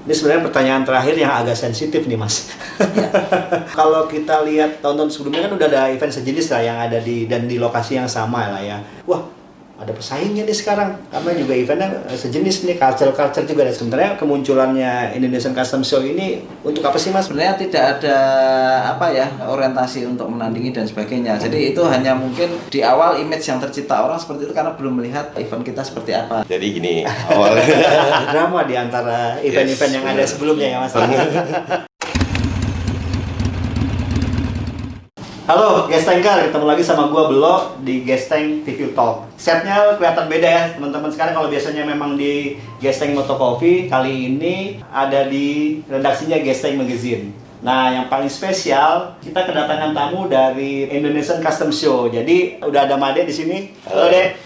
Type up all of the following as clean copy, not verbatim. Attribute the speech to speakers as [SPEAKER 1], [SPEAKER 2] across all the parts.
[SPEAKER 1] Ini sebenarnya pertanyaan terakhir yang agak sensitif nih Mas.
[SPEAKER 2] Ya.
[SPEAKER 1] Kalau kita lihat tahun-tahun sebelumnya kan udah ada event sejenis lah yang ada di lokasi yang sama lah ya. Wah, ada pesaingnya nih sekarang, karena juga eventnya sejenis nih, culture juga. Dan sebenarnya kemunculannya Indonesian Custom Show ini untuk apa sih Mas?
[SPEAKER 2] Sebenarnya tidak ada orientasi untuk menandingi dan sebagainya. Jadi itu hanya mungkin di awal image yang tercipta orang seperti itu karena belum melihat event kita seperti apa.
[SPEAKER 3] Jadi gini, awalnya
[SPEAKER 1] drama di antara event-event yang ada sebelumnya ya Mas. Halo Gestengker, ketemu lagi sama gua Belo di Gesteng TV Talk. Setnya kelihatan beda ya teman-teman. Sekarang kalau biasanya memang di Gesteng Moto Coffee, kali ini ada di redaksinya Gesteng Magazine. Nah, yang paling spesial, kita kedatangan tamu dari Indonesian Custom Show. Jadi udah ada Made di sini. Halo Dek.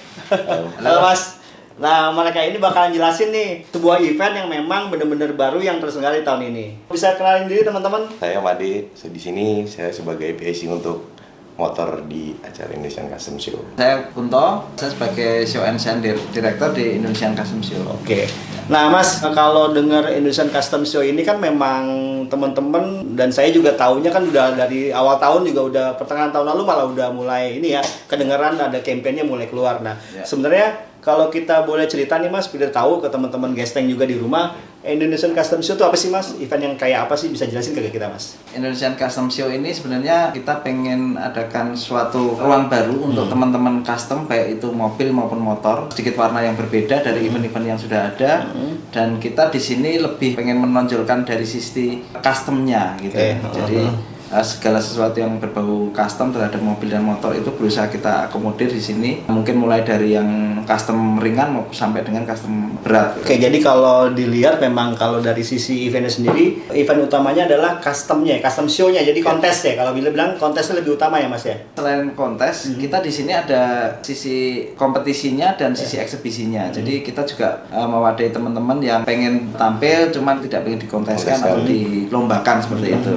[SPEAKER 1] Halo Mas. Nah, mereka ini bakalan jelasin nih sebuah event yang memang benar-benar baru yang terselenggara di tahun ini. Bisa kenalin diri teman-teman?
[SPEAKER 3] saya Made, di sini saya sebagai PAC untuk motor di acara Indonesian Custom Show.
[SPEAKER 2] Saya Kunto, saya sebagai Show and Shine Director di Indonesian Custom Show.
[SPEAKER 1] Oke. Nah Mas, kalau dengar Indonesian Custom Show ini kan memang teman-teman dan saya juga tahunya kan udah dari awal tahun juga udah pertengahan tahun lalu malah udah mulai ini ya, kedengeran ada kampanye mulai keluar. Nah, sebenarnya kalau kita boleh cerita nih Mas, biar tahu ke teman-teman Gesteng juga di rumah, Indonesian Custom Show itu apa sih Mas? Event yang kayak apa sih? Bisa jelasin ke kita Mas?
[SPEAKER 2] Indonesian Custom Show ini sebenarnya kita pengen adakan suatu ruang baru untuk teman-teman custom, baik itu mobil maupun motor, sedikit warna yang berbeda dari event-event yang sudah ada. Dan kita di sini lebih pengen menonjolkan dari sisi customnya gitu. Jadi segala sesuatu yang berbau custom terhadap mobil dan motor itu berusaha kita akomodir di sini. Mungkin mulai dari yang custom ringan maupun sampai dengan custom berat.
[SPEAKER 1] Oke, jadi kalau dilihat memang kalau dari sisi eventnya sendiri, event utamanya adalah customnya, custom show-nya. Jadi kontes ya. Kalau bilang kontesnya lebih utama ya Mas ya.
[SPEAKER 2] Selain kontes, kita di sini ada sisi kompetisinya dan sisi eksebisinya. Jadi kita juga mewadahi teman-teman yang pengen tampil, cuman tidak pengen dikonteskan atau dilombakan seperti itu.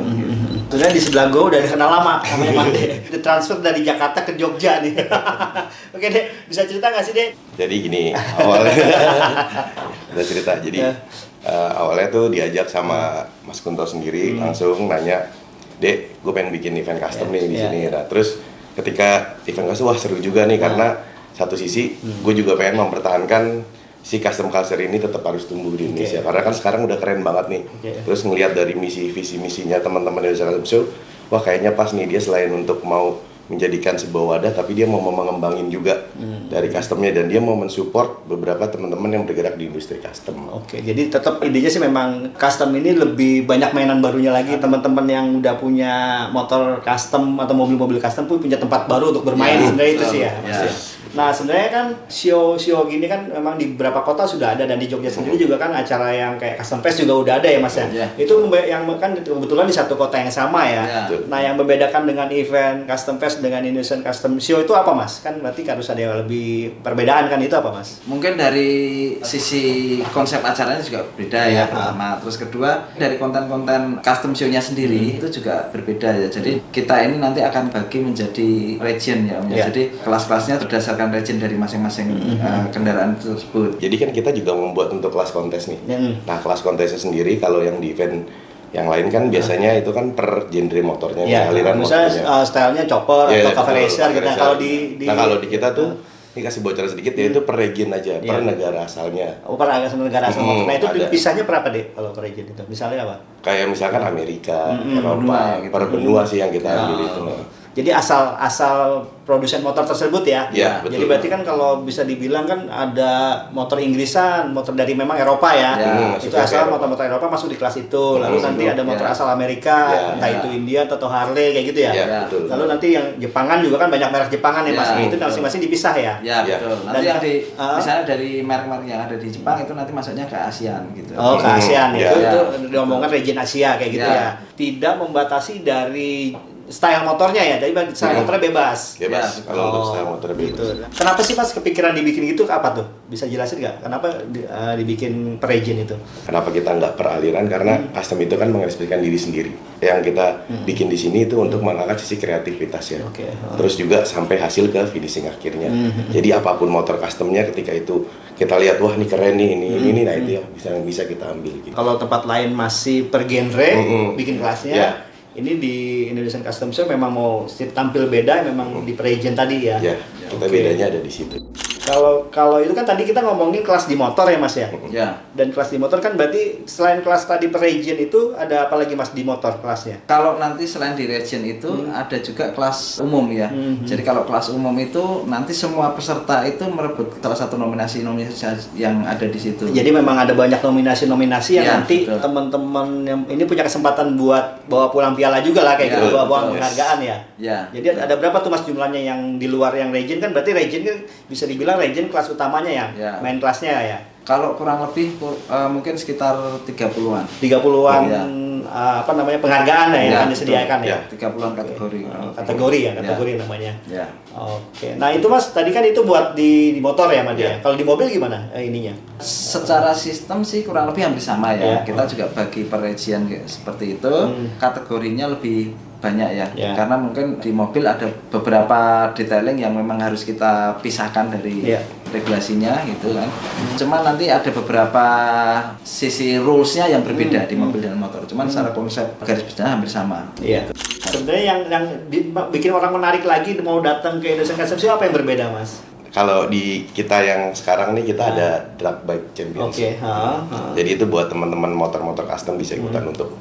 [SPEAKER 1] Sebenarnya di sebelah gue udah kenal lama namanya Made. Ditransfer dari Jakarta ke Jogja nih. Oke Dek, bisa cerita nggak sih Dek?
[SPEAKER 3] Jadi gini, awalnya udah cerita. Jadi awalnya tuh diajak sama Mas Kunto sendiri, langsung nanya, Dek, gue pengen bikin event custom nih di sini. Nah, terus ketika event custom, wah seru juga nih karena satu sisi gue juga pengen mempertahankan si custom culture ini tetap harus tumbuh di Indonesia karena kan sekarang udah keren banget nih. Terus ngelihat dari visi misinya teman-teman Indonesian Custom Show, wah kayaknya pas nih dia selain untuk mau menjadikan sebuah wadah, tapi dia mau mengembangin juga dari customnya dan dia mau mensupport beberapa teman-teman yang bergerak di industri custom.
[SPEAKER 1] Oke, jadi tetap idenya sih memang custom ini lebih banyak mainan barunya lagi. Teman-teman yang udah punya motor custom atau mobil-mobil custom pun punya tempat baru untuk bermain sebenarnya itu sih ya. Nah sebenarnya kan show gini kan memang di beberapa kota sudah ada dan di Jogja sendiri juga kan acara yang kayak Custom Fest juga udah ada ya Mas ya. Itu yang kan kebetulan di satu kota yang sama ya. Nah yang membedakan dengan event Custom Fest dengan Indonesian Custom Show itu apa Mas? Kan berarti harus ada yang lebih perbedaan kan, itu apa Mas?
[SPEAKER 2] Mungkin dari sisi konsep acaranya juga beda ya pertama. Terus kedua dari konten-konten custom show-nya sendiri itu juga berbeda ya. Jadi kita ini nanti akan bagi menjadi region ya Om. Jadi kelas-kelasnya berdasarkan region dari masing-masing kendaraan tersebut.
[SPEAKER 3] Jadi kan kita juga membuat untuk kelas kontes nih. Nah kelas kontesnya sendiri kalau yang di event yang lain kan biasanya itu kan per genre motornya, aliran motornya.
[SPEAKER 1] Misalnya stylenya chopper atau cover racer gitu.
[SPEAKER 3] Kalau di kita tuh ini kasih bocoran sedikit yaitu per region aja, per negara asalnya.
[SPEAKER 1] Oh, per negara asal motor. Nah itu pisahnya berapa deh kalau per region itu? Misalnya apa?
[SPEAKER 3] Kayak misalkan Amerika, Eropa, per benua sih yang kita ambil itu.
[SPEAKER 1] Jadi asal produsen motor tersebut ya.
[SPEAKER 3] Betul.
[SPEAKER 1] Jadi berarti kan kalau bisa dibilang kan ada motor Inggrisan, motor dari memang Eropa ya. Itu asal motor-motor Eropa masuk di kelas itu. Lalu nanti ada motor asal Amerika, entah itu India atau Harley kayak gitu ya.
[SPEAKER 3] Betul.
[SPEAKER 1] Lalu nanti yang Jepangan juga kan banyak merek Jepangan ya Mas. Itu masing-masing dipisah ya.
[SPEAKER 2] Betul. Nanti yang misalnya dari merek-merek yang ada di Jepang itu nanti masuknya ke ASEAN gitu.
[SPEAKER 1] Oh, ke ASEAN itu diomongkan region Asia kayak gitu ya. Tidak membatasi dari style motornya ya, jadi style motornya bebas.
[SPEAKER 3] Bebas.
[SPEAKER 2] Ya,
[SPEAKER 3] Kalau untuk style motor bebas.
[SPEAKER 1] Gitu. Kenapa sih Mas kepikiran dibikin gitu apa tuh? Bisa jelasin nggak? Kenapa dibikin per region itu?
[SPEAKER 3] Kenapa kita nggak per aliran? Karena custom itu kan mengekspresikan diri sendiri. Yang kita bikin di sini itu untuk mengangkat sisi kreativitas ya.
[SPEAKER 1] Oke.
[SPEAKER 3] Terus juga sampai hasil ke finishing akhirnya. Jadi apapun motor customnya ketika itu kita lihat wah ini keren nih ini nah itu ya bisa kita ambil. Gitu.
[SPEAKER 1] Kalau tempat lain masih per genre bikin kelasnya.
[SPEAKER 3] Ya.
[SPEAKER 1] Ini di Indonesian Custom Show memang mau tampil beda, memang di per region tadi ya.
[SPEAKER 3] Ya, kita bedanya ada di situ.
[SPEAKER 1] Kalau itu kan tadi kita ngomongin kelas di motor ya Mas ya.
[SPEAKER 2] Ya.
[SPEAKER 1] Dan kelas di motor kan berarti selain kelas tadi per region itu ada apa lagi Mas di motor kelasnya?
[SPEAKER 2] Kalau nanti selain di region itu ada juga kelas umum ya. Jadi kalau kelas umum itu nanti semua peserta itu merebut salah satu nominasi yang ada di situ.
[SPEAKER 1] Jadi memang ada banyak nominasi-nominasi yang
[SPEAKER 2] Ya,
[SPEAKER 1] nanti
[SPEAKER 2] betul.
[SPEAKER 1] teman-teman yang ini punya kesempatan buat bawa pulang piala juga lah kayak
[SPEAKER 2] Ya,
[SPEAKER 1] gitu, bawa
[SPEAKER 2] betul.
[SPEAKER 1] penghargaan ya.
[SPEAKER 2] Ya.
[SPEAKER 1] Jadi ada berapa tuh Mas jumlahnya yang di luar yang region kan berarti region kan bisa dibilang region kelas utamanya ya,
[SPEAKER 2] Ya.
[SPEAKER 1] main kelasnya ya.
[SPEAKER 2] Kalau kurang lebih mungkin sekitar 30-an.
[SPEAKER 1] 30-an
[SPEAKER 2] Ya.
[SPEAKER 1] apa namanya penghargaan ya, yang
[SPEAKER 2] Ya,
[SPEAKER 1] akan disediakan
[SPEAKER 3] betul.
[SPEAKER 1] ya.
[SPEAKER 2] 30-an kategori.
[SPEAKER 1] Kategori ya, kategori namanya.
[SPEAKER 2] Ya.
[SPEAKER 1] Oke. Nah, itu Mas tadi kan itu buat di motor ya, Mas ya.
[SPEAKER 3] Ya.
[SPEAKER 1] Kalau di mobil gimana ininya?
[SPEAKER 2] Secara sistem sih kurang lebih hampir sama
[SPEAKER 1] Ya.
[SPEAKER 2] ya. Kita juga bagi per region kayak seperti itu. Kategorinya lebih banyak ya.
[SPEAKER 1] Ya.
[SPEAKER 2] Karena mungkin di mobil ada beberapa detailing yang memang harus kita pisahkan dari
[SPEAKER 1] Ya.
[SPEAKER 2] regulasinya gitu kan. Cuma nanti ada beberapa sisi rules-nya yang berbeda di mobil dan motor. Cuman secara konsep garis besarnya hampir sama.
[SPEAKER 1] Iya. Sebenarnya yang bikin orang menarik lagi mau datang ke Indonesian Custom Show apa yang berbeda, Mas?
[SPEAKER 3] Kalau di kita yang sekarang nih kita ada drag bike champions.
[SPEAKER 1] Oke,
[SPEAKER 3] Jadi itu buat teman-teman motor-motor custom bisa ikutan untuk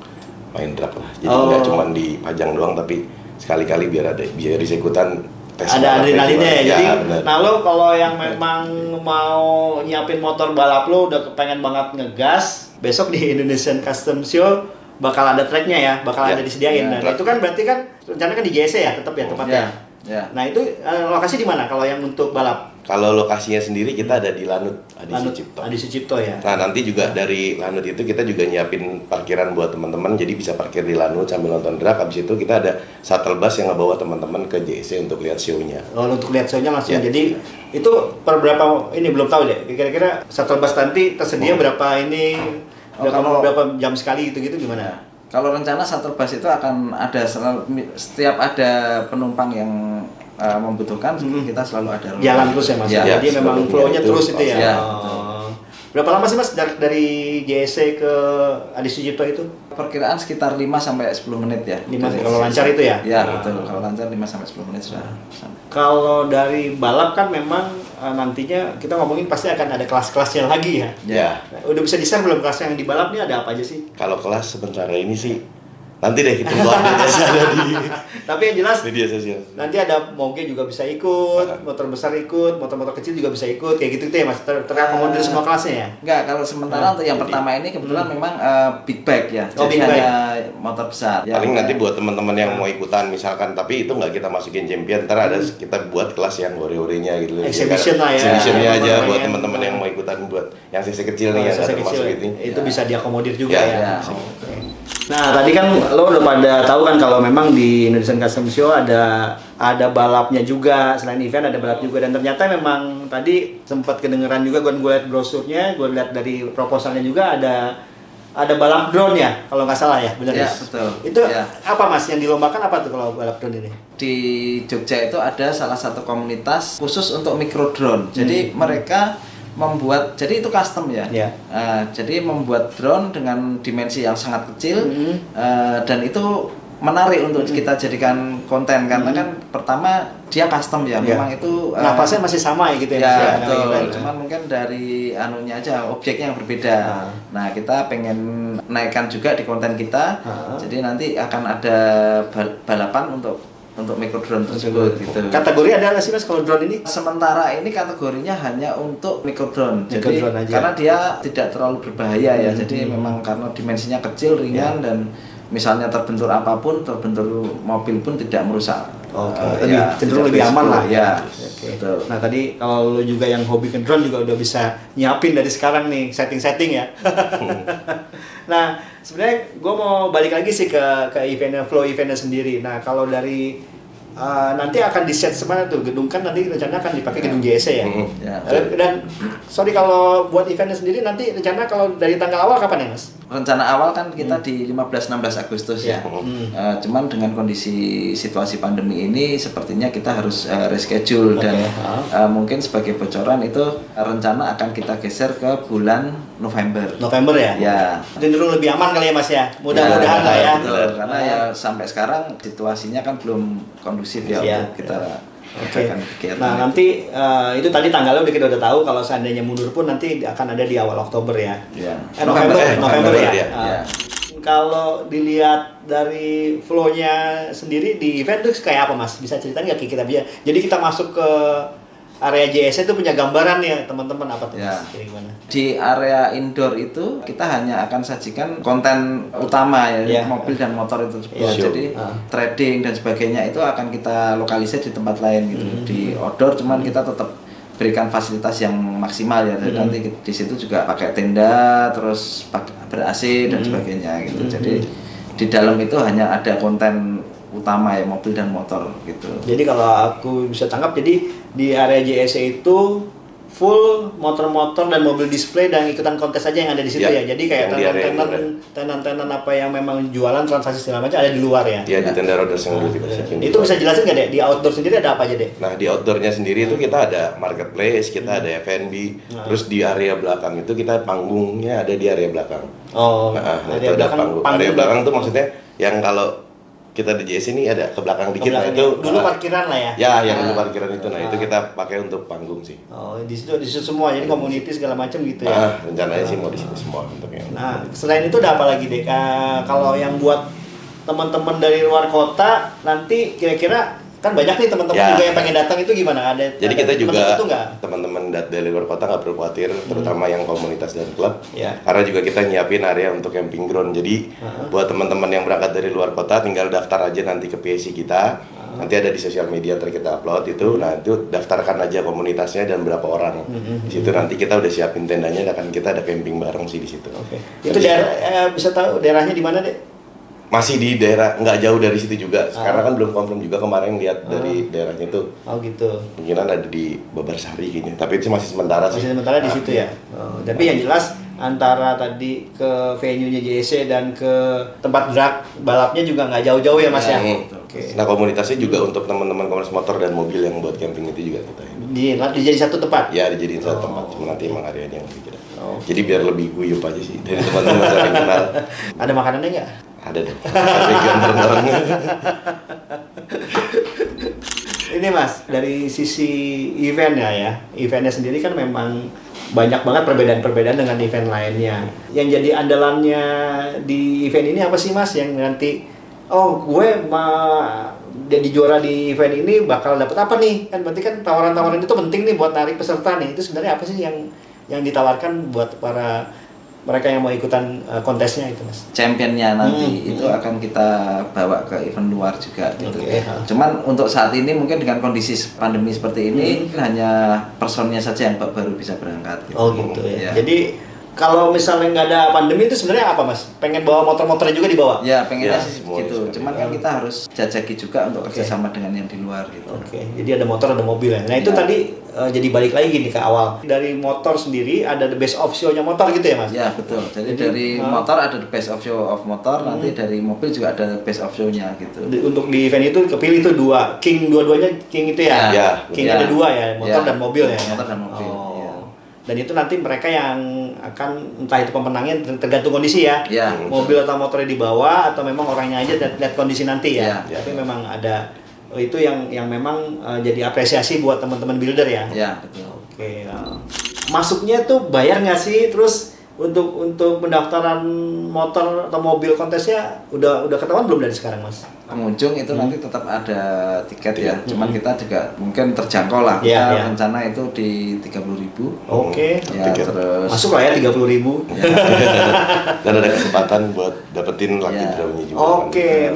[SPEAKER 3] main drag lah. Jadi
[SPEAKER 1] Oh.
[SPEAKER 3] nggak cuma dipajang doang tapi sekali-kali biar bisa ikutan tes
[SPEAKER 1] Ada
[SPEAKER 3] balapnya
[SPEAKER 1] adrenalinnya ya.
[SPEAKER 3] gimana.
[SPEAKER 1] Jadi,
[SPEAKER 3] benar.
[SPEAKER 1] nah lo kalau yang memang mau nyiapin motor balap lo udah kepengen banget ngegas, besok di Indonesian Custom Show bakal ada tracknya ya, bakal
[SPEAKER 3] Ya.
[SPEAKER 1] ada disediain.
[SPEAKER 2] Ya,
[SPEAKER 1] Dan
[SPEAKER 3] track.
[SPEAKER 1] itu kan berarti kan rencananya kan di JSC ya, tetap ya tempatnya.
[SPEAKER 2] Ya.
[SPEAKER 1] Nah itu lokasi di mana kalau yang untuk balap?
[SPEAKER 3] Kalau lokasinya sendiri kita ada di Lanut Adi Sucipto.
[SPEAKER 1] Adi Sucipto ya.
[SPEAKER 3] Nah nanti juga dari Lanut itu kita juga nyiapin parkiran buat teman-teman, jadi bisa parkir di Lanut sambil nonton drag. Habis itu kita ada shuttle bus yang ngebawa teman-teman ke JSC untuk lihat show-nya.
[SPEAKER 1] Oh, untuk lihat show-nya langsung.
[SPEAKER 3] Ya.
[SPEAKER 1] Jadi itu per berapa ini belum tahu deh. Kira-kira shuttle bus nanti tersedia berapa ini berapa jam sekali gitu-gitu gimana?
[SPEAKER 2] Kalau rencana shuttle bus itu akan ada setiap ada penumpang yang membutuhkan, kita selalu ada
[SPEAKER 1] Jalan terus ya Mas.
[SPEAKER 2] Ya,
[SPEAKER 1] Jadi
[SPEAKER 3] ya,
[SPEAKER 1] memang
[SPEAKER 3] sebelumnya
[SPEAKER 1] flow-nya
[SPEAKER 3] itu
[SPEAKER 1] terus itu ya.
[SPEAKER 2] ya,
[SPEAKER 1] Oh. Berapa lama sih Mas dari JSC ke Adi Sucipto itu?
[SPEAKER 2] perkiraan sekitar 5 sampai 10 menit ya.
[SPEAKER 1] 5
[SPEAKER 2] Dari
[SPEAKER 1] kalau lancar itu ya?
[SPEAKER 2] Ya, betul. Kalau lancar 5 sampai 10 menit sudah sampai.
[SPEAKER 1] Kalau dari balap kan memang nantinya kita ngomongin pasti akan ada kelas-kelasnya lagi ya.
[SPEAKER 3] Ya.
[SPEAKER 1] Nah, udah bisa di-share belum kelas yang di balap nih ada apa aja sih?
[SPEAKER 3] Kalau kelas sebentar ini sih nanti deh kita buat ada di
[SPEAKER 1] Tapi yang jelas
[SPEAKER 3] media sosial.
[SPEAKER 1] nanti ada moge juga bisa ikut, motor besar ikut, motor-motor kecil juga bisa ikut, kayak gitu tuh ya Mas, terakomodir semua kelasnya ya?
[SPEAKER 2] Enggak, kalau sementara untuk yang pertama ini kebetulan memang big bike ya.
[SPEAKER 1] Oh,
[SPEAKER 2] Jadi
[SPEAKER 1] big bike.
[SPEAKER 2] hanya motor besar. Ya,
[SPEAKER 3] Paling nanti buat teman-teman yang mau ikutan misalkan, tapi itu nggak kita masukin champion, ntar ada kita buat kelas yang ore-orenya gitu.
[SPEAKER 1] Exhibition lah ya.
[SPEAKER 3] Exhibitionnya aja
[SPEAKER 1] Teman-teman
[SPEAKER 3] buat
[SPEAKER 1] yang-
[SPEAKER 3] teman-teman yang mau ikutan buat yang sisi kecil nih yang
[SPEAKER 1] Sisa
[SPEAKER 3] nggak
[SPEAKER 1] kecil
[SPEAKER 3] termasuk ini.
[SPEAKER 1] itu bisa diakomodir juga
[SPEAKER 3] Ya,
[SPEAKER 1] ya.
[SPEAKER 2] ya.
[SPEAKER 1] Oke. Nah tadi kan lo udah pada tahu kan kalau memang di Indonesian Custom Show ada balapnya juga, selain event ada balap juga, dan ternyata memang tadi sempat kedengeran juga gue lihat brosurnya, gue lihat dari proposalnya juga ada balap drone ya kalau nggak salah ya, benar
[SPEAKER 2] Ya,
[SPEAKER 1] Mas?
[SPEAKER 2] betul.
[SPEAKER 1] Itu
[SPEAKER 2] Ya.
[SPEAKER 1] apa Mas yang dilombakan apa tuh kalau balap drone ini?
[SPEAKER 2] Di Jogja itu ada salah satu komunitas khusus untuk micro drone. Jadi mereka membuat, jadi itu custom ya.
[SPEAKER 1] Ya.
[SPEAKER 2] Jadi membuat drone dengan dimensi yang sangat kecil
[SPEAKER 1] Mhm.
[SPEAKER 2] dan itu menarik untuk kita jadikan konten karena kan pertama dia custom ya.
[SPEAKER 1] Ya.
[SPEAKER 2] Memang itu
[SPEAKER 1] Napasnya masih sama ya gitu ya?
[SPEAKER 2] ya,
[SPEAKER 1] Mas, ya?
[SPEAKER 2] betul.
[SPEAKER 1] Gitu.
[SPEAKER 2] Cuman mungkin dari anunya aja, objeknya yang berbeda. Nah, kita pengen naikkan juga di konten kita. Jadi nanti akan ada balapan untuk micro drone tersebut gitu.
[SPEAKER 1] Kategori ada nggak sih Mas kalau drone ini?
[SPEAKER 2] Sementara ini kategorinya hanya untuk micro drone.
[SPEAKER 1] Micro
[SPEAKER 2] Jadi
[SPEAKER 1] drone aja.
[SPEAKER 2] karena dia tidak terlalu berbahaya ya. Jadi memang karena dimensinya kecil, ringan dan misalnya terbentur apapun, terbentur mobil pun tidak merusak.
[SPEAKER 1] Oke,
[SPEAKER 2] Ya,
[SPEAKER 1] cenderung
[SPEAKER 2] tidak
[SPEAKER 1] lebih aman
[SPEAKER 2] berisiko,
[SPEAKER 1] lah
[SPEAKER 2] ya.
[SPEAKER 1] Oke. Oke.
[SPEAKER 2] Betul.
[SPEAKER 1] Nah tadi kalau lu juga yang hobi ke drone juga udah bisa nyiapin dari sekarang nih setting-setting ya. Nah sebenarnya gue mau balik lagi sih ke eventnya, flow eventnya sendiri. Nah kalau dari nanti akan di set semana tuh gedung, kan nanti rencana akan dipakai gedung JSC ya.
[SPEAKER 2] Ya.
[SPEAKER 1] Dan sorry kalau buat eventnya sendiri nanti rencana kalau dari tanggal awal kapan ya mas?
[SPEAKER 2] Rencana awal kan kita di 15-16 Agustus ya. Cuman dengan kondisi situasi pandemi ini sepertinya kita harus reschedule dan mungkin sebagai bocoran itu rencana akan kita geser ke bulan November.
[SPEAKER 1] November ya?
[SPEAKER 2] Ya.
[SPEAKER 1] Cenderung lebih aman kali ya mas ya? Mudah-mudahan lah ya.
[SPEAKER 2] Betul. Karena ya sampai sekarang situasinya kan belum kondusif ya untuk kita adakan kegiatan.
[SPEAKER 1] Nah nanti itu tadi tanggalnya kita udah tahu, kalau seandainya mundur pun nanti akan ada di awal Oktober ya.
[SPEAKER 2] Ya.
[SPEAKER 1] November ya.
[SPEAKER 2] Ya.
[SPEAKER 1] Kalau dilihat dari flow-nya sendiri di event tuh kayak apa mas? Bisa ceritain nggak kita biar? Jadi kita masuk ke area JSC itu punya gambaran ya teman-teman apa tuh?
[SPEAKER 2] Ya.
[SPEAKER 1] Jadi gimana?
[SPEAKER 2] Di area indoor itu kita hanya akan sajikan konten utama ya, mobil dan motor itu tersebut. Jadi trading dan sebagainya itu akan kita lokalisir di tempat lain gitu. Di outdoor cuman kita tetap berikan fasilitas yang maksimal ya. Jadi nanti di situ juga pakai tenda, terus ber AC dan sebagainya gitu. Jadi di dalam itu hanya ada konten utama ya, mobil dan motor gitu.
[SPEAKER 1] Jadi kalau aku bisa tangkap, jadi di area JSC itu full motor-motor dan mobil display dan ikutan kontes aja yang ada di situ ya. Jadi kayak tenan-tenan apa yang memang jualan transaksi segala macam ada di luar ya.
[SPEAKER 3] Iya, di tenda Roaders yang dulu kita siapin.
[SPEAKER 1] Itu bisa jelasin nggak deh? Di outdoor sendiri ada apa aja deh?
[SPEAKER 3] Nah di outdoornya sendiri itu kita ada marketplace, kita ada F&B, terus di area belakang itu kita panggungnya ada di area belakang.
[SPEAKER 1] Oh,
[SPEAKER 3] nah itu ada panggung. Area belakang tuh maksudnya yang kalau kita di JSC ini ada ke belakang dikit, nah itu
[SPEAKER 1] dulu parkiran lah ya.
[SPEAKER 3] Ya, yang dulu parkiran itu, nah itu kita pakai untuk panggung sih.
[SPEAKER 1] Oh, di situ semua, jadi community segala macam gitu ya.
[SPEAKER 3] Rencananya sih mau di situ semua untuk yang.
[SPEAKER 1] Nah, selain itu ada apa lagi deh? Kalau yang buat teman-teman dari luar kota nanti kira-kira kan banyak nih teman-teman juga yang pengen datang, itu gimana?
[SPEAKER 3] Jadi kita juga teman-teman dari luar kota nggak perlu khawatir, terutama yang komunitas dan klub, karena juga kita nyiapin area untuk camping ground. Jadi buat teman-teman yang berangkat dari luar kota tinggal daftar aja nanti ke PSI kita, nanti ada di sosial media ntar kita upload itu, nah itu daftarkan aja komunitasnya dan berapa orang. Di situ nanti kita udah siapin tendanya, dan kita ada camping bareng sih di situ.
[SPEAKER 1] Itu daerah bisa tahu daerahnya di mana deh?
[SPEAKER 3] Masih di daerah, nggak jauh dari situ juga. Karena kan belum confirm juga, kemarin lihat dari daerahnya itu.
[SPEAKER 1] Oh gitu.
[SPEAKER 3] Mungkinan ada di Babarsari kayaknya. Tapi itu masih sementara sih.
[SPEAKER 1] Masih sementara di situ ya. Tapi yang jelas antara tadi ke venue-nya JSC dan ke tempat drag balapnya juga nggak jauh-jauh ya mas ya.
[SPEAKER 3] Nah komunitasnya juga untuk teman-teman komunitas motor dan mobil yang buat camping itu juga kita.
[SPEAKER 1] Dijadi satu tempat?
[SPEAKER 3] Ya dijadiin satu tempat. Cuma nanti emang areanya yang berbeda. Jadi biar lebih guyup aja sih dari teman-teman saling kenal.
[SPEAKER 1] Ada makanannya nggak?
[SPEAKER 3] Ada deh. Vegan bareng-bareng.
[SPEAKER 1] Ini mas, dari sisi eventnya ya, eventnya sendiri kan memang banyak banget perbedaan-perbedaan dengan event lainnya. Yang jadi andalannya di event ini apa sih mas? Yang nanti, oh gue jadi juara di event ini bakal dapat apa nih? Kan berarti kan tawaran-tawaran itu penting nih buat narik peserta nih. Itu sebenarnya apa sih yang ditawarkan buat para mereka yang mau ikutan kontesnya itu mas? Championnya
[SPEAKER 2] nanti itu akan kita bawa ke event luar juga gitu. Cuman untuk saat ini mungkin dengan kondisi pandemi seperti ini hanya personnya saja yang baru bisa berangkat gitu.
[SPEAKER 1] Oh gitu ya. Jadi kalau misalnya nggak ada pandemi itu sebenarnya apa mas? Pengen bawa motor-motornya juga dibawa?
[SPEAKER 2] Ya pengennya sih gitu. Cuman kan kita harus jajaki juga untuk kerjasama dengan yang di luar gitu.
[SPEAKER 1] Jadi ada motor ada mobil ya. Nah itu tadi jadi balik lagi nih ke awal. Dari motor sendiri ada the best of show-nya motor gitu ya mas?
[SPEAKER 2] Ya betul. Jadi dari motor ada the best of show of motor, nanti dari mobil juga ada the best of show-nya gitu.
[SPEAKER 1] Untuk di event itu kepilih itu dua, king dua-duanya king itu ya?
[SPEAKER 3] Ya.
[SPEAKER 1] King ada dua ya, motor dan mobil ya?
[SPEAKER 2] Motor dan mobil.
[SPEAKER 1] Dan itu nanti mereka yang akan, entah itu pemenangnya tergantung kondisi ya, mobil atau motornya dibawa atau memang orangnya aja lihat kondisi nanti ya. Tapi memang ada itu yang memang jadi apresiasi buat teman-teman builder ya.
[SPEAKER 2] Ya betul.
[SPEAKER 1] Masuknya tuh bayar nggak sih? Terus untuk pendaftaran motor atau mobil kontesnya udah ketahuan belum dari sekarang mas?
[SPEAKER 2] Pengunjung itu nanti tetap ada tiket ya, cuman kita juga mungkin terjangkau lah. Kita rencana itu di 30.000. Ya, terus
[SPEAKER 1] masuk lah ya 30.000.
[SPEAKER 3] Dan ada kesempatan buat dapetin lucky draw-nya juga.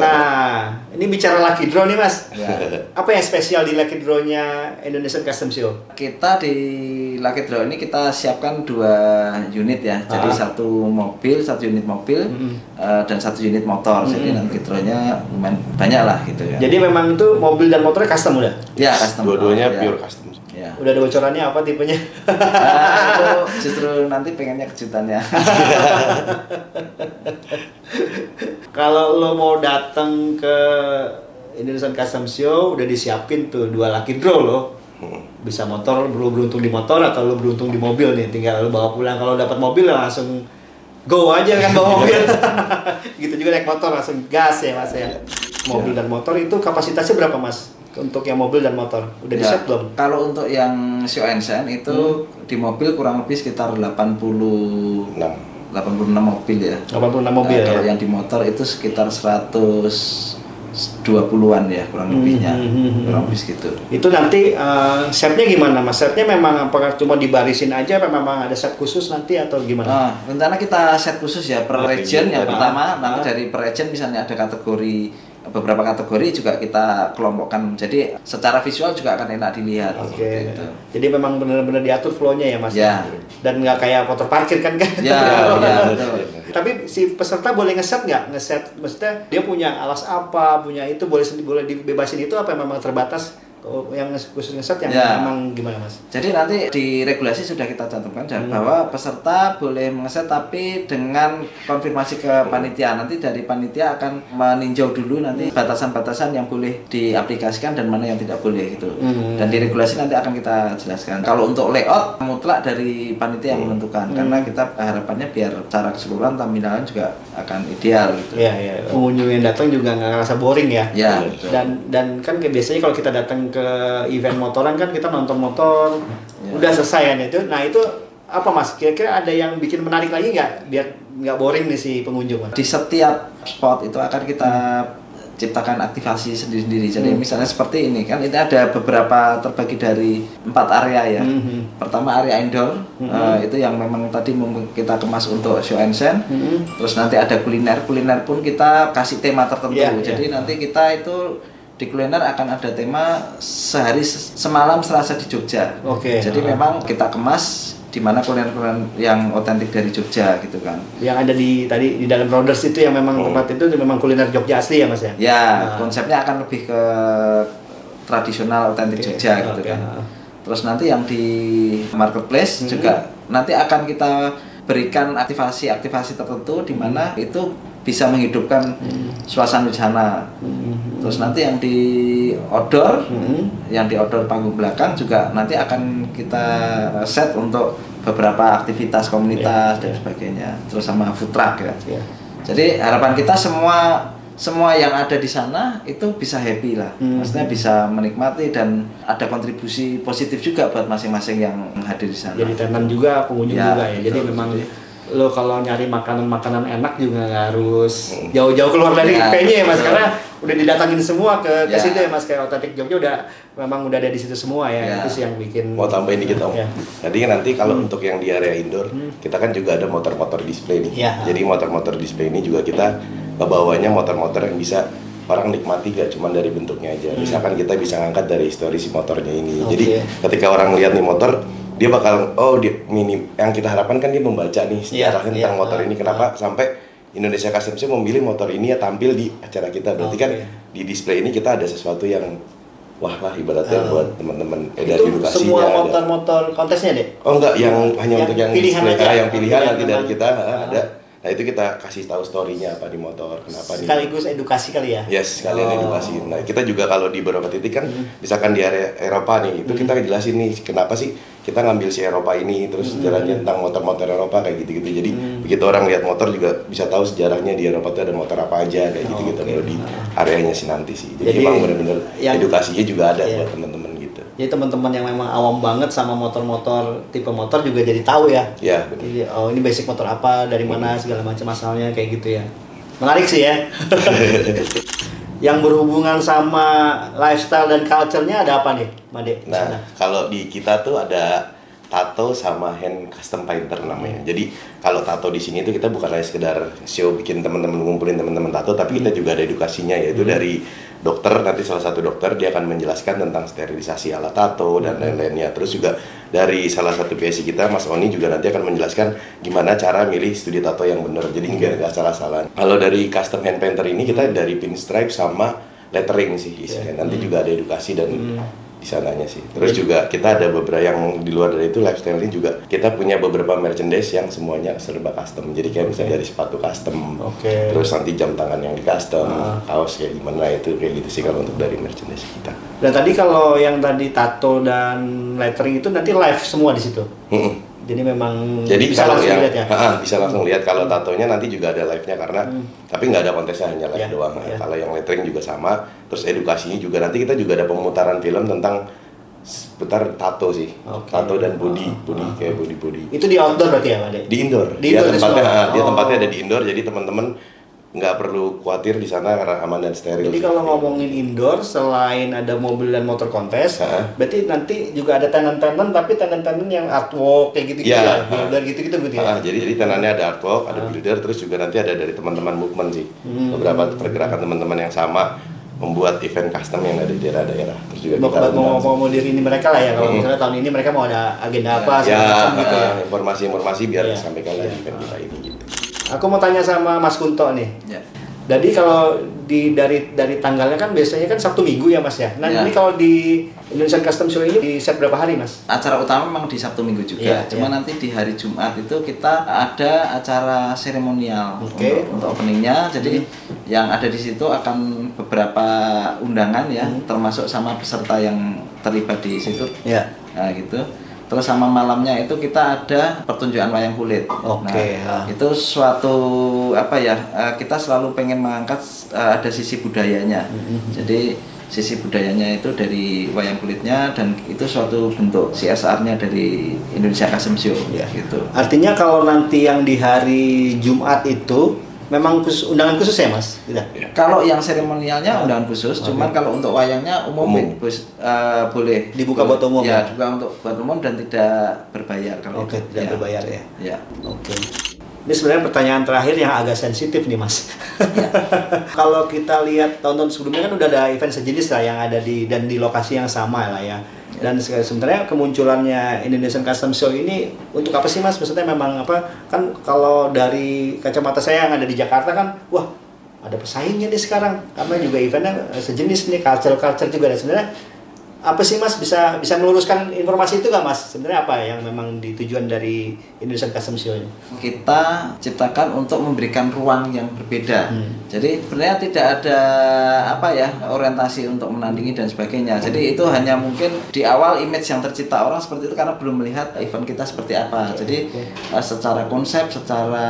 [SPEAKER 1] Nah Ini bicara Lucky Draw nih Mas.
[SPEAKER 2] Ya.
[SPEAKER 1] Apa yang spesial di Lucky Draw-nya Indonesian Custom Show?
[SPEAKER 2] Kita di Lucky Draw ini kita siapkan 2 unit ya. Jadi satu unit mobil dan 1 unit motor. Jadi nanti draw-nya lumayan banyak lah gitu ya.
[SPEAKER 1] Jadi memang itu mobil dan motornya custom udah?
[SPEAKER 2] Ya, custom.
[SPEAKER 3] Dua-duanya
[SPEAKER 2] Ya.
[SPEAKER 3] pure custom.
[SPEAKER 2] Ya.
[SPEAKER 1] Udah ada bocorannya apa tipenya?
[SPEAKER 2] Itu justru nanti pengennya kejutannya.
[SPEAKER 1] Kalau lo mau datang ke Indonesian Custom Show udah disiapin tuh 2 Lucky Draw lo. Bisa motor, lo beruntung di motor atau lo beruntung di mobil nih, tinggal lo bawa pulang. Kalau dapat mobil langsung go aja kan bawa mobil. Gitu juga naik motor langsung gas ya Mas ya. Mobil dan motor itu kapasitasnya berapa Mas? Untuk yang mobil dan motor udah
[SPEAKER 2] Ya,
[SPEAKER 1] di-set belum?
[SPEAKER 2] kalau untuk yang show and shine itu di mobil kurang lebih sekitar 86 mobil ya.
[SPEAKER 1] 86 mobil
[SPEAKER 2] Kalau
[SPEAKER 1] ya.
[SPEAKER 2] yang di motor itu sekitar 120-an ya kurang lebihnya. Kurang lebih segitu.
[SPEAKER 1] Itu nanti setnya gimana Mas? Setnya memang apakah cuma dibarisin aja apa memang ada set khusus nanti atau gimana?
[SPEAKER 2] Nah, rencana kita set khusus ya per region yang
[SPEAKER 3] Dari-
[SPEAKER 2] pertama, nanti dari per region misalnya ada kategori, beberapa kategori juga kita kelompokkan, jadi secara visual juga akan enak dilihat.
[SPEAKER 1] Oke.
[SPEAKER 2] seperti itu.
[SPEAKER 1] Jadi memang benar-benar diatur flow-nya ya Mas?
[SPEAKER 2] Ya.
[SPEAKER 1] Dan nggak kayak motor parkir kan?
[SPEAKER 2] Ya, betul.
[SPEAKER 1] Tapi si peserta boleh ngeset nggak? Ngeset, maksudnya dia punya alas apa, punya itu boleh dibebasin itu apa memang terbatas? Yang khusus ngeset yang
[SPEAKER 2] Ya.
[SPEAKER 1] memang gimana Mas?
[SPEAKER 2] Jadi nanti di regulasi sudah kita cantumkan bahwa peserta boleh mengeset tapi dengan konfirmasi ke panitia. Nanti dari panitia akan meninjau dulu nanti batasan-batasan yang boleh diaplikasikan dan mana yang tidak boleh gitu. Dan di regulasi nanti akan kita jelaskan. Kalau untuk layout mutlak dari panitia yang menentukan karena kita harapannya biar secara keseluruhan tampilan juga akan ideal gitu.
[SPEAKER 1] Iya, iya. Pengunjung yang datang juga nggak ngerasa boring ya?
[SPEAKER 2] Ya, betul.
[SPEAKER 1] Dan kan kayak biasanya kalau kita datang ke event motoran kan kita nonton motor, udah selesai kan itu. Nah itu apa Mas? Kira-kira ada yang bikin menarik lagi nggak biar nggak boring nih si pengunjung Mas?
[SPEAKER 2] Di setiap spot itu akan kita ciptakan aktivasi sendiri-sendiri. Jadi misalnya seperti ini kan, ini ada beberapa terbagi dari 4 area ya. Pertama area indoor, itu yang memang tadi kita kemas untuk show and shine. Terus nanti ada kuliner pun kita kasih tema tertentu.
[SPEAKER 1] Iya,
[SPEAKER 2] Jadi
[SPEAKER 1] iya.
[SPEAKER 2] nanti kita itu di kuliner akan ada tema sehari semalam serasa di Jogja.
[SPEAKER 1] Oke.
[SPEAKER 2] Jadi memang kita kemas di mana kuliner-kuliner yang otentik dari Jogja gitu kan.
[SPEAKER 1] Yang ada tadi di dalam Rounders itu yang memang tempat itu memang kuliner Jogja asli ya Mas ya?
[SPEAKER 2] Ya, konsepnya akan lebih ke tradisional otentik
[SPEAKER 1] Oke,
[SPEAKER 2] Jogja gitu
[SPEAKER 1] oke.
[SPEAKER 2] kan. Terus nanti yang di marketplace juga nanti akan kita berikan aktivasi-aktivasi tertentu di mana itu bisa menghidupkan suasana di sana. Terus nanti yang di outdoor panggung belakang juga nanti akan kita set untuk beberapa aktivitas komunitas dan sebagainya. Terus sama food truck ya.
[SPEAKER 1] Iya.
[SPEAKER 2] Jadi harapan kita semua yang ada di sana itu bisa happy lah. Maksudnya bisa menikmati dan ada kontribusi positif juga buat masing-masing yang hadir di sana.
[SPEAKER 1] Jadi tenan juga, pengunjung
[SPEAKER 2] Ya,
[SPEAKER 1] juga ya. Jadi
[SPEAKER 2] betul.
[SPEAKER 1] memang lo kalau nyari makanan-makanan enak juga nggak harus jauh-jauh keluar dari
[SPEAKER 2] Ya,
[SPEAKER 1] IP-nya ya Mas,
[SPEAKER 2] betul.
[SPEAKER 1] karena udah didatangin semua ke
[SPEAKER 2] Ya.
[SPEAKER 1] situ ya Mas, kayak otentik Jogja memang udah ada di situ semua ya.
[SPEAKER 2] Ya.
[SPEAKER 1] Itu sih yang bikin.
[SPEAKER 3] Mau tambahin dikit Om.
[SPEAKER 1] Ya.
[SPEAKER 3] Jadi nanti kalau untuk yang di area indoor, kita kan juga ada motor-motor display nih.
[SPEAKER 1] Ya.
[SPEAKER 3] Jadi motor-motor display ini juga kita bawanya motor-motor yang bisa orang nikmati gak cuma dari bentuknya aja. Misalkan kita bisa ngangkat dari histori si motornya ini.
[SPEAKER 1] Oke.
[SPEAKER 3] Jadi ketika orang lihat nih motor, dia bakal yang kita harapkan kan dia membaca nih sejarah
[SPEAKER 1] Iya,
[SPEAKER 3] tentang
[SPEAKER 1] iya.
[SPEAKER 3] motor ini. Kenapa sampai Indonesia Custom Show memilih motor ini ya tampil di acara kita. Berarti kan
[SPEAKER 1] Oke.
[SPEAKER 3] di display ini kita ada sesuatu yang wah lah ibaratnya buat teman-teman dari
[SPEAKER 1] Itu
[SPEAKER 3] edukasinya.
[SPEAKER 1] semua
[SPEAKER 3] ada.
[SPEAKER 1] motor-motor kontesnya deh.
[SPEAKER 3] Oh enggak, yang hanya
[SPEAKER 1] Yang
[SPEAKER 3] untuk yang
[SPEAKER 1] pilihan
[SPEAKER 3] display.
[SPEAKER 1] aja.
[SPEAKER 3] Yang pilihan nanti dari
[SPEAKER 1] Memang.
[SPEAKER 3] kita ada. Nah itu kita kasih tahu story-nya apa di motor, kenapa nih.
[SPEAKER 1] Sekaligus edukasi kali ya.
[SPEAKER 3] Yes, kalian edukasi. Nah kita juga kalau di beberapa titik kan, misalkan di area Eropa nih, itu kita jelasin nih kenapa sih kita ngambil si Eropa ini, terus sejarahnya tentang motor-motor Eropa kayak gitu-gitu. Jadi begitu orang lihat motor juga bisa tahu sejarahnya di Eropa itu ada motor apa aja kayak gitu-gitu kalau di areanya sih nanti sih. Jadi,
[SPEAKER 1] Jadi,
[SPEAKER 3] emang benar-benar
[SPEAKER 1] yang-
[SPEAKER 3] edukasinya juga ada
[SPEAKER 1] Iya.
[SPEAKER 3] buat teman-teman gitu.
[SPEAKER 1] Jadi teman-teman yang memang awam banget sama motor-motor tipe motor juga jadi tahu ya.
[SPEAKER 3] Ya, benar.
[SPEAKER 1] Jadi oh ini basic motor apa, dari mana segala macam asalnya kayak gitu ya. Menarik sih ya. Yang berhubungan sama lifestyle dan culture-nya ada apa nih, Made? di sana?
[SPEAKER 3] Nah, kalau di kita tuh ada tato sama hand custom painter namanya. Jadi kalau tato di sini tuh kita bukan hanya sekedar show bikin teman-teman ngumpulin teman-teman tato, tapi kita juga ada edukasinya yaitu dari dokter, nanti salah satu dokter dia akan menjelaskan tentang sterilisasi alat tato dan lain-lainnya. Terus juga dari salah satu PSI kita, Mas Oni juga nanti akan menjelaskan gimana cara milih studi tato yang benar. Jadi nggak salah-salah. Kalau dari custom hand painter ini kita dari pinstripe sama lettering sih isinya. Nanti juga ada edukasi dan di sananya sih. Terus juga kita ada beberapa yang di luar dari itu lifestyle ini juga kita punya beberapa merchandise yang semuanya serba custom. Jadi kayak misalnya dari sepatu custom, terus nanti jam tangan yang di custom, kaos kayak gimana itu kayak gitu sih kalau untuk dari merchandise kita.
[SPEAKER 1] Dan tadi kalau yang tadi tato dan lettering itu nanti live semua di situ. Jadi memang
[SPEAKER 3] jadi
[SPEAKER 1] bisa
[SPEAKER 3] kalau
[SPEAKER 1] langsung
[SPEAKER 3] yang
[SPEAKER 1] lihat ya.
[SPEAKER 3] bisa langsung lihat kalau tatonya nanti juga ada live-nya karena tapi nggak ada kontesnya, hanya live doang. Kalau yang lettering juga sama, terus edukasinya juga nanti kita juga ada pemutaran film tentang seputar tato sih. Tato dan body kayak body.
[SPEAKER 1] Itu di outdoor berarti ya, Pak De?
[SPEAKER 3] Di indoor.
[SPEAKER 1] Di indoor
[SPEAKER 3] dia tempatnya ada di indoor, jadi teman-teman nggak perlu khawatir di sana karena aman dan steril.
[SPEAKER 1] Jadi kalau ngomongin indoor, selain ada mobil dan motor kontes, berarti nanti juga ada tenan-tenan, tapi tenan-tenan yang artwork kayak gitu-gitu ya, builder gitu-gitu berarti ya?
[SPEAKER 3] Jadi tenannya ada artwork, ada builder, terus juga nanti ada dari teman-teman movement sih. Beberapa pergerakan teman-teman yang sama membuat event custom yang ada di daerah-daerah. Terus juga kita
[SPEAKER 1] mau diri ini mereka lah ya, kalau misalnya tahun ini mereka mau ada agenda apa, gitu ya.
[SPEAKER 3] Informasi-informasi biar disampaikan lagi event kita ini gitu.
[SPEAKER 1] Aku mau tanya sama Mas Kunto nih.
[SPEAKER 2] Ya.
[SPEAKER 1] Jadi kalau dari tanggalnya kan biasanya kan Sabtu Minggu ya Mas ya. Nah ini kalau di Indonesian Custom Show ini di set berapa hari Mas?
[SPEAKER 2] Acara utama memang di Sabtu Minggu juga. Cuma nanti di hari Jumat itu kita ada acara seremonial untuk openingnya. Jadi yang ada di situ akan beberapa undangan ya, termasuk sama peserta yang terlibat di situ. Nah gitu. Terus sama malamnya itu kita ada pertunjukan wayang kulit. Nah, itu suatu kita selalu pengen mengangkat ada sisi budayanya. Jadi sisi budayanya itu dari wayang kulitnya dan itu suatu bentuk CSR-nya dari Indonesia Custom Show gitu.
[SPEAKER 1] Artinya kalau nanti yang di hari Jumat itu memang undangan khusus ya Mas?
[SPEAKER 2] Kalau yang seremonialnya undangan khusus, cuman kalau untuk wayangnya umum. Boleh
[SPEAKER 1] dibuka buat umum.
[SPEAKER 2] Ya, buka buat umum dan tidak berbayar kalau
[SPEAKER 1] tidak berbayar ya.
[SPEAKER 2] Oke.
[SPEAKER 1] Ini sebenarnya pertanyaan terakhir yang agak sensitif nih Mas. Kalau kita lihat tahun-tahun sebelumnya kan udah ada event sejenis lah yang ada di lokasi yang sama lah ya. Dan sebenarnya kemunculannya Indonesian Custom Show ini untuk apa sih Mas? Maksudnya memang apa? Kan kalau dari kacamata saya yang ada di Jakarta kan, wah ada pesaingnya nih sekarang. Karena juga eventnya sejenis nih, culture juga. Dan sebenarnya apa sih Mas bisa meluruskan informasi itu nggak Mas? Sebenarnya apa yang memang ditujuan dari Indonesian Custom Show ini?
[SPEAKER 2] Kita ciptakan untuk memberikan ruang yang berbeda. Jadi sebenarnya tidak ada orientasi untuk menandingi dan sebagainya. Jadi itu hanya mungkin di awal image yang tercipta orang seperti itu karena belum melihat event kita seperti apa. Jadi secara konsep, secara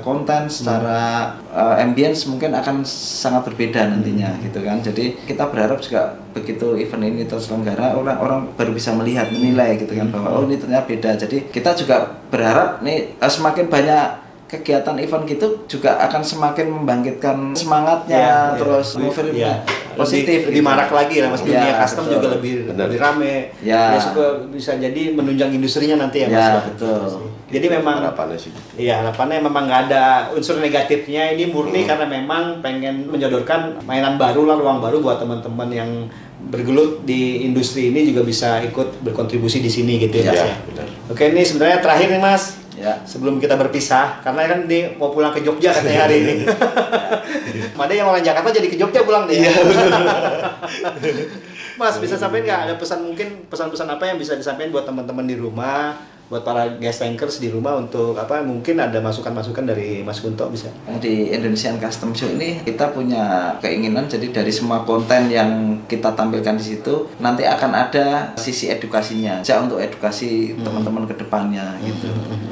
[SPEAKER 2] konten, secara ambience mungkin akan sangat berbeda nantinya gitu kan. Jadi kita berharap juga begitu event ini terselenggara orang baru bisa melihat menilai gitu kan bahwa ini ternyata beda. Jadi kita juga berharap nih semakin banyak kegiatan event gitu juga akan semakin membangkitkan semangatnya terus positif
[SPEAKER 1] lebih marak lagi lah Mas, dunia custom juga lebih rame bisa jadi menunjang industrinya nanti ya Mas.
[SPEAKER 2] Betul.
[SPEAKER 1] Jadi memang harapannya memang nggak ada unsur negatifnya, ini murni karena memang pengen menyodorkan mainan baru lah, ruang baru buat teman-teman yang bergelut di industri ini juga bisa ikut berkontribusi di sini gitu ya Mas ya. Oke, ini sebenarnya terakhir nih Mas. Sebelum kita berpisah, karena kan dia mau pulang ke Jogja katanya hari ini. Ada yang orang Jakarta jadi ke Jogja pulang deh. Mas bisa sampaikan nggak ada pesan-pesan apa yang bisa disampaikan buat teman-teman di rumah, buat para guest tankers di rumah untuk mungkin ada masukan-masukan dari Mas Kunto bisa?
[SPEAKER 2] Di Indonesian Custom Show ini kita punya keinginan jadi dari semua konten yang kita tampilkan di situ nanti akan ada sisi edukasinya, untuk edukasi teman-teman ke depannya gitu.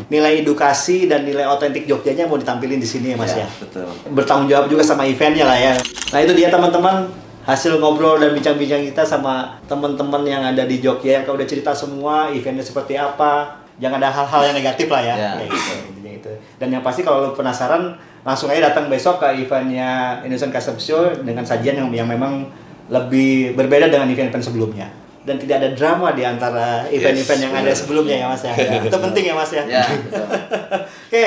[SPEAKER 1] Nilai edukasi dan nilai otentik Jogjanya mau ditampilin di sini ya Mas ya.
[SPEAKER 2] Betul.
[SPEAKER 1] Bertanggung jawab juga sama eventnya lah ya. Nah itu dia teman-teman, hasil ngobrol dan bincang-bincang kita sama teman-teman yang ada di Jogja yang udah cerita semua eventnya seperti apa. Jangan ada hal-hal yang negatif lah ya. Kayak gitu. Dan yang pasti kalau lo penasaran langsung aja datang besok ke eventnya Indonesian Custom Show dengan sajian yang memang lebih berbeda dengan event-event sebelumnya. Dan tidak ada drama di antara event-event yang ada sebelumnya ya Mas ya. Itu penting ya Mas ya.
[SPEAKER 2] Oke.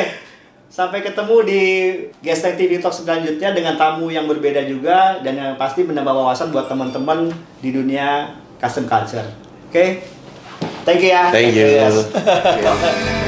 [SPEAKER 1] Sampai ketemu di Gesteng TV Talk selanjutnya dengan tamu yang berbeda juga dan yang pasti menambah wawasan buat teman-teman di dunia custom culture. Oke? Thank you ya.
[SPEAKER 3] Thank you.
[SPEAKER 1] Yes.